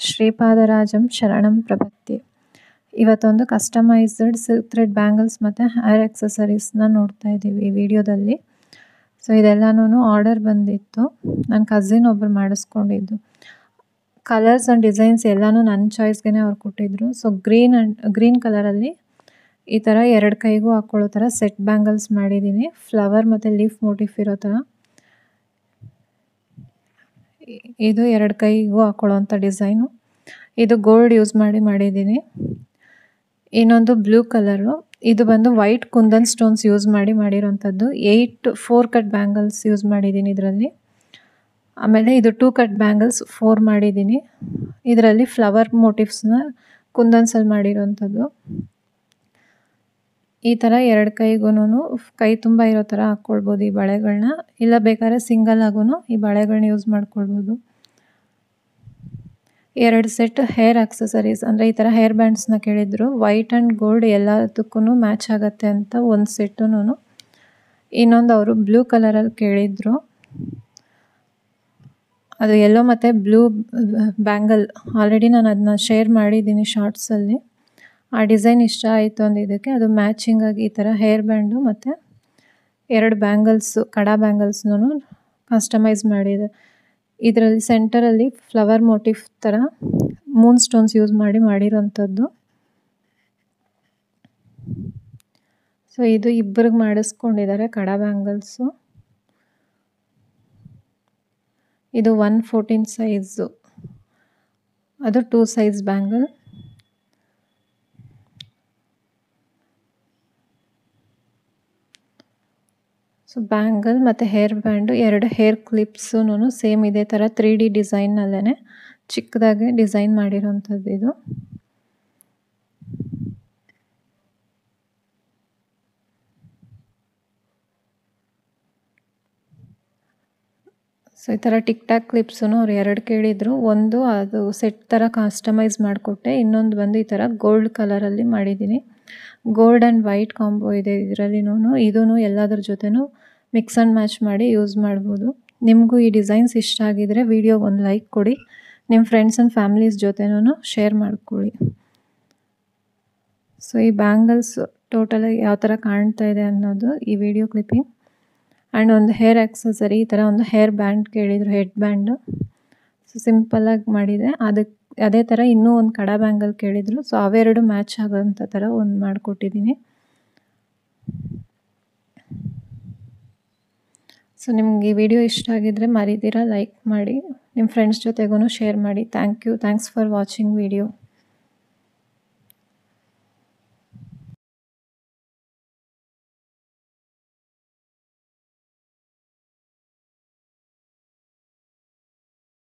ಶ್ರೀಪಾದರಾಜಂ ಶರಣಂ ಪ್ರಪತ್ತಿ. ಇವತ್ತೊಂದು customised silk thread bangles ಮತ್ತು ಹೇರ್ ಆಕ್ಸೆಸರೀಸ್ನ ನೋಡ್ತಾ ಇದ್ದೀವಿ ಈ ವಿಡಿಯೋದಲ್ಲಿ. ಸೊ ಇದೆಲ್ಲನೂ ಆರ್ಡರ್ ಬಂದಿತ್ತು, ನನ್ನ ಕಸಿನ್ ಒಬ್ಬರು ಮಾಡಿಸ್ಕೊಂಡಿದ್ದು. ಕಲರ್ಸ್ ಆ್ಯಂಡ್ ಡಿಸೈನ್ಸ್ ಎಲ್ಲನೂ ನನ್ನ ಚಾಯ್ಸ್ಗೆ ಅವ್ರು ಕೊಟ್ಟಿದ್ರು. ಸೊ ಗ್ರೀನ್ ಕಲರಲ್ಲಿ ಈ ಥರ ಎರಡು ಕೈಗೂ ಹಾಕ್ಕೊಳ್ಳೋ ಥರ ಸೆಟ್ ಬ್ಯಾಂಗಲ್ಸ್ ಮಾಡಿದ್ದೀನಿ. ಫ್ಲವರ್ ಮತ್ತು ಲೀಫ್ ಮೋಟಿಫ್ ಇರೋ ಥರ. ಇದು ಎರಡು ಕೈಗೂ ಹಾಕ್ಕೊಳ್ಳೋವಂಥ ಡಿಸೈನು. ಇದು ಗೋಲ್ಡ್ ಯೂಸ್ ಮಾಡಿದ್ದೀನಿ. ಇನ್ನೊಂದು ಬ್ಲೂ ಕಲರು, ಇದು ಬಂದು ವೈಟ್ ಕುಂದನ್ ಸ್ಟೋನ್ಸ್ ಯೂಸ್ ಮಾಡಿರೋಂಥದ್ದು. 8 4 ಕಟ್ ಬ್ಯಾಂಗಲ್ಸ್ ಯೂಸ್ ಮಾಡಿದ್ದೀನಿ ಇದರಲ್ಲಿ. ಆಮೇಲೆ ಇದು 2 ಕಟ್ ಬ್ಯಾಂಗಲ್ಸ್ 4 ಮಾಡಿದ್ದೀನಿ. ಇದರಲ್ಲಿ ಫ್ಲವರ್ ಮೋಟಿವ್ಸ್ನ ಕುಂದನ್ಸಲ್ಲಿ ಮಾಡಿರೋಂಥದ್ದು. ಈ ಥರ ಎರಡು ಕೈಗೂ ಕೈ ತುಂಬ ಇರೋ ಥರ ಹಾಕ್ಕೊಳ್ಬೋದು ಈ ಬಳೆಗಳನ್ನ, ಇಲ್ಲ ಬೇಕಾದ್ರೆ ಸಿಂಗಲ್ ಆಗೂ ಈ ಬಳೆಗಳನ್ನ ಯೂಸ್ ಮಾಡ್ಕೊಳ್ಬೋದು. 2 ಸೆಟ್ ಹೇರ್ ಆಕ್ಸೆಸರೀಸ್ ಅಂದರೆ ಈ ಥರ ಹೇರ್ ಬ್ಯಾಂಡ್ಸ್ನ ಕೇಳಿದ್ರು. ವೈಟ್ ಆ್ಯಂಡ್ ಗೋಲ್ಡ್ ಎಲ್ಲದಕ್ಕೂ ಮ್ಯಾಚ್ ಆಗುತ್ತೆ ಅಂತ ಒಂದು ಸೆಟ್ಟು. ಇನ್ನೊಂದು ಅವರು ಬ್ಲೂ ಕಲರಲ್ಲಿ ಕೇಳಿದ್ರು, ಅದು ಯೆಲ್ಲೋ ಮತ್ತು ಬ್ಲೂ ಬ್ಯಾಂಗಲ್. ಆಲ್ರೆಡಿ ನಾನು ಅದನ್ನ ಶೇರ್ ಮಾಡಿದ್ದೀನಿ ಶಾರ್ಟ್ಸಲ್ಲಿ. ಆ ಡಿಸೈನ್ ಇಷ್ಟ ಆಯಿತು ಅಂದಿದ್ದಕ್ಕೆ ಅದು ಮ್ಯಾಚಿಂಗಾಗಿ ಈ ಥರ ಹೇರ್ ಬ್ಯಾಂಡು ಮತ್ತು 2 ಬ್ಯಾಂಗಲ್ಸು ಕಡಾ ಬ್ಯಾಂಗಲ್ಸ್ನೂ ಕಸ್ಟಮೈಸ್ ಮಾಡಿದೆ. ಇದರಲ್ಲಿ ಸೆಂಟರಲ್ಲಿ ಫ್ಲವರ್ ಮೋಟಿಫ್ ಥರ ಮೂನ್ ಸ್ಟೋನ್ಸ್ ಯೂಸ್ ಮಾಡಿರೋಂಥದ್ದು. ಸೊ ಇದು ಇಬ್ಬರಿಗೆ ಮಾಡಿಸ್ಕೊಂಡಿದ್ದಾರೆ ಕಡಾ ಬ್ಯಾಂಗಲ್ಸು. ಇದು 114 ಸೈಜು, ಅದು 2 ಸೈಜ್ ಬ್ಯಾಂಗಲ್. ಸೊ ಬ್ಯಾಂಗಲ್ ಮತ್ತು ಹೇರ್ ಬ್ಯಾಂಡು 2 ಹೇರ್ ಕ್ಲಿಪ್ಸೂ ಸೇಮ್ ಇದೇ ಥರ 3D ಡಿಸೈನ್ನಲ್ಲೇ ಚಿಕ್ಕದಾಗಿ ಡಿಸೈನ್ ಮಾಡಿರೋಂಥದ್ದು ಇದು. ಸೊ ಈ ಥರ ಟಿಕ್ ಟಾಕ್ ಕ್ಲಿಪ್ಸೂ ಅವ್ರು 2 ಕೇಳಿದರು. ಒಂದು ಅದು ಸೆಟ್ ಥರ ಕಸ್ಟಮೈಸ್ ಮಾಡಿಕೊಟ್ಟೆ, ಇನ್ನೊಂದು ಬಂದು ಈ ಥರ ಗೋಲ್ಡ್ ಕಲರಲ್ಲಿ ಮಾಡಿದ್ದೀನಿ. ಗೋಲ್ಡ್ ಆ್ಯಂಡ್ ವೈಟ್ ಕಾಂಬೋ ಇದೆ ಇದರಲ್ಲಿನೂ. ಇದೂ ಎಲ್ಲದ್ರ ಜೊತೆನೂ ಮಿಕ್ಸ್ ಆ್ಯಂಡ್ ಮ್ಯಾಚ್ ಮಾಡಿ ಯೂಸ್ ಮಾಡ್ಬೋದು. ನಿಮಗೂ ಈ ಡಿಸೈನ್ಸ್ ಇಷ್ಟ ಆಗಿದರೆ ವಿಡಿಯೋಗೆ ಒಂದು ಲೈಕ್ ಕೊಡಿ, ನಿಮ್ಮ ಫ್ರೆಂಡ್ಸ್ ಆ್ಯಂಡ್ ಫ್ಯಾಮಿಲೀಸ್ ಜೊತೆನೂ ಶೇರ್ ಮಾಡ್ಕೊಳ್ಳಿ. ಸೊ ಈ ಬ್ಯಾಂಗಲ್ಸ್ ಟೋಟಲಾಗಿ ಯಾವ ಥರ ಕಾಣ್ತಾ ಇದೆ ಅನ್ನೋದು ಈ ವಿಡಿಯೋ ಕ್ಲಿಪ್ಪಿಂಗ್. ಆ್ಯಂಡ್ ಒಂದು ಹೇರ್ ಆಕ್ಸೆಸರಿ, ಈ ಥರ ಒಂದು ಹೇರ್ ಬ್ಯಾಂಡ್ ಕೇಳಿದರು, ಹೆಡ್ ಬ್ಯಾಂಡು. ಸೊ ಸಿಂಪಲ್ಲಾಗಿ ಮಾಡಿದೆ. ಅದೇ ಥರ ಇನ್ನೂ ಒಂದು ಕಡಾ ಬ್ಯಾಂಗಲ್ ಕೇಳಿದರು. ಸೊ ಅವೆರಡು ಮ್ಯಾಚ್ ಆಗೋಂಥ ಥರ ಒಂದು ಮಾಡಿಕೊಟ್ಟಿದ್ದೀನಿ. ಸೊ ನಿಮ್ಗೆ ಈ ವಿಡಿಯೋ ಇಷ್ಟ ಆಗಿದ್ದರೆ ಮರಿದಿರ ಲೈಕ್ ಮಾಡಿ, ನಿಮ್ಮ ಫ್ರೆಂಡ್ಸ್ ಜೊತೆಗೂ ಶೇರ್ ಮಾಡಿ. Thanks for watching video.